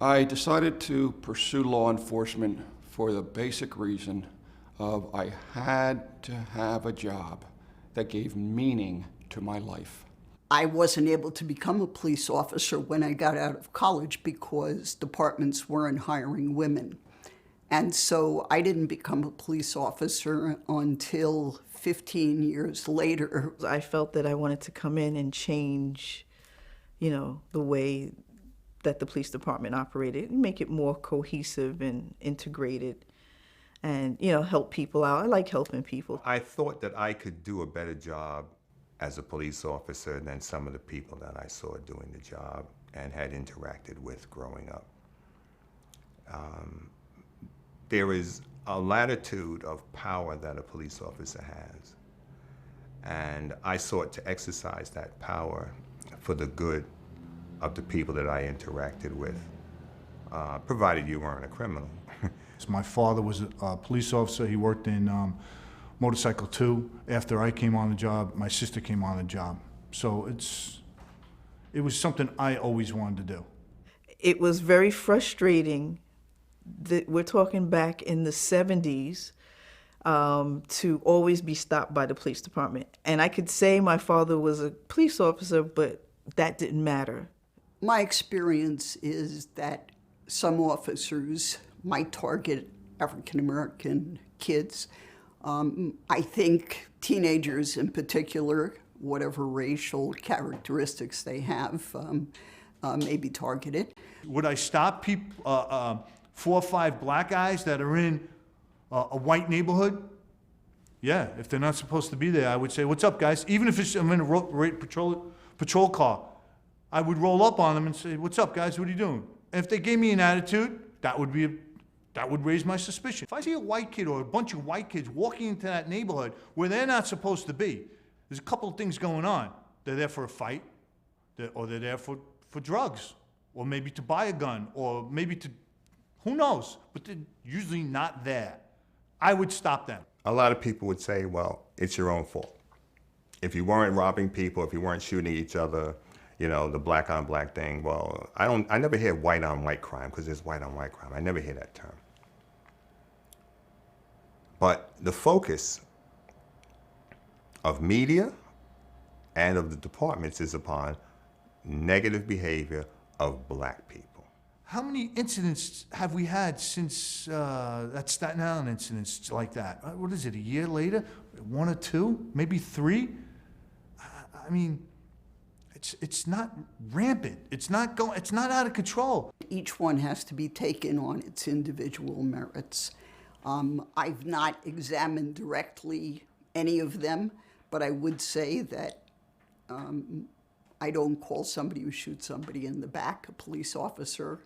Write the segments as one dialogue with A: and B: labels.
A: I decided to pursue law enforcement for the basic reason of I had to have a job that gave meaning to my life.
B: I wasn't able to become a police officer when I got out of college because departments weren't hiring women. And so I didn't become a police officer until 15 years later.
C: I felt that I wanted to come in and change, the way that the police department operated and make it more cohesive and integrated and, help people out. I like helping people.
D: I thought that I could do a better job as a police officer than some of the people that I saw doing the job and had interacted with growing up. There is a latitude of power that a police officer has, and I sought to exercise that power for the good of the people that I interacted with, provided you weren't a criminal.
E: My father was a police officer. He worked in Motorcycle 2. After I came on the job, my sister came on the job. So it was something I always wanted to do.
C: It was very frustrating that we're talking back in the 70s to always be stopped by the police department. And I could say my father was a police officer, but that didn't matter.
B: My experience is that some officers might target African-American kids. I think teenagers in particular, whatever racial characteristics they have, may be targeted.
E: Would I stop 4 or 5 black guys that are in a white neighborhood? Yeah, if they're not supposed to be there, I would say, "What's up, guys?" Even if I'm in a patrol car, I would roll up on them and say, "What's up, guys? What are you doing?" And if they gave me an attitude, that would raise my suspicion. If I see a white kid or a bunch of white kids walking into that neighborhood where they're not supposed to be, there's a couple of things going on. They're there for a fight, or they're there for drugs, or maybe to buy a gun, or maybe to, who knows, but they're usually not there. I would stop them.
D: A lot of people would say, well, it's your own fault. If you weren't robbing people, if you weren't shooting each other, the black on black thing, well, I never hear white on white crime because there's white on white crime. I never hear that term. But the focus of media and of the departments is upon negative behavior of black people.
E: How many incidents have we had since that Staten Island incidents like that? What is it, a year later? 1 or 2, maybe 3? I mean, it's not rampant. It's not out of control.
B: Each one has to be taken on its individual merits. I've not examined directly any of them, but I would say that I don't call somebody who shoots somebody in the back a police officer.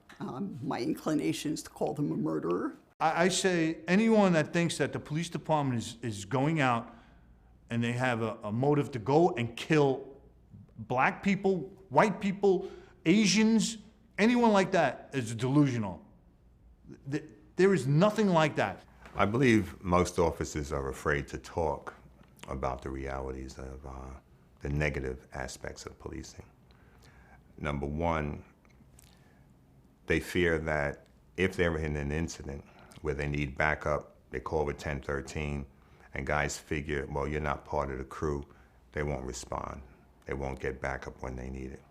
B: My inclination is to call them a murderer.
E: I say anyone that thinks that the police department is going out and they have a motive to go and kill black people, white people, Asians, anyone like that is delusional. There is nothing like that.
D: I believe most officers are afraid to talk about the realities of the negative aspects of policing. Number one, they fear that if they're in an incident where they need backup, they call with 1013, and guys figure, well, you're not part of the crew, they won't respond. They won't get backup when they need it.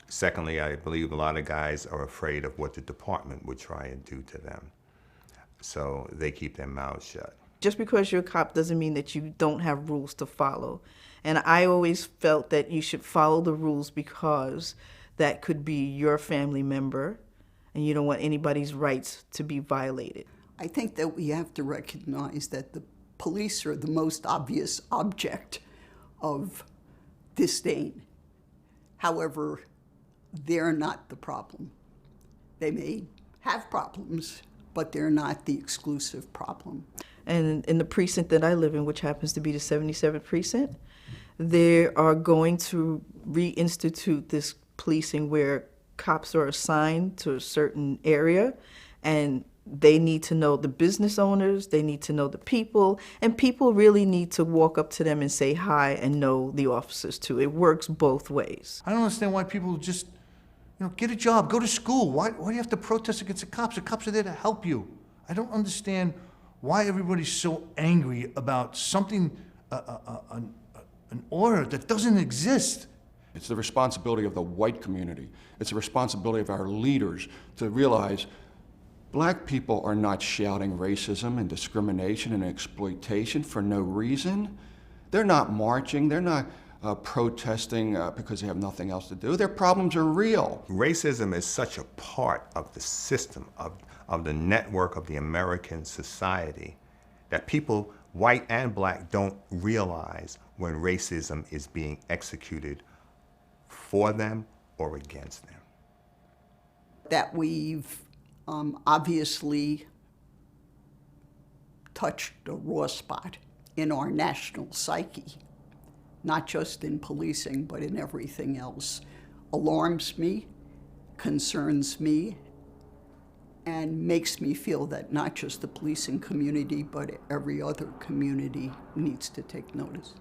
D: Secondly, I believe a lot of guys are afraid of what the department would try and do to them. So they keep their mouths shut.
C: Just because you're a cop doesn't mean that you don't have rules to follow. And I always felt that you should follow the rules because that could be your family member and you don't want anybody's rights to be violated.
B: I think that we have to recognize that the police are the most obvious object of disdain. However, they're not the problem. They may have problems, but they're not the exclusive problem.
C: And in the precinct that I live in, which happens to be the 77th precinct, they are going to reinstitute this policing where cops are assigned to a certain area, and they need to know the business owners, they need to know the people, and people really need to walk up to them and say hi and know the officers too. It works both ways.
E: I don't understand why people just Get a job, go to school. Why do you have to protest against the cops? The cops are there to help you. I don't understand why everybody's so angry about something, an order that doesn't exist.
A: It's the responsibility of the white community. It's the responsibility of our leaders to realize black people are not shouting racism and discrimination and exploitation for no reason. They're not marching. They're not protesting because they have nothing else to do. Their problems are real.
D: Racism is such a part of the system, of the network of the American society, that people, white and black, don't realize when racism is being executed for them or against them.
B: That we've obviously touched a raw spot in our national psyche, not just in policing, but in everything else, alarms me, concerns me, and makes me feel that not just the policing community, but every other community needs to take notice.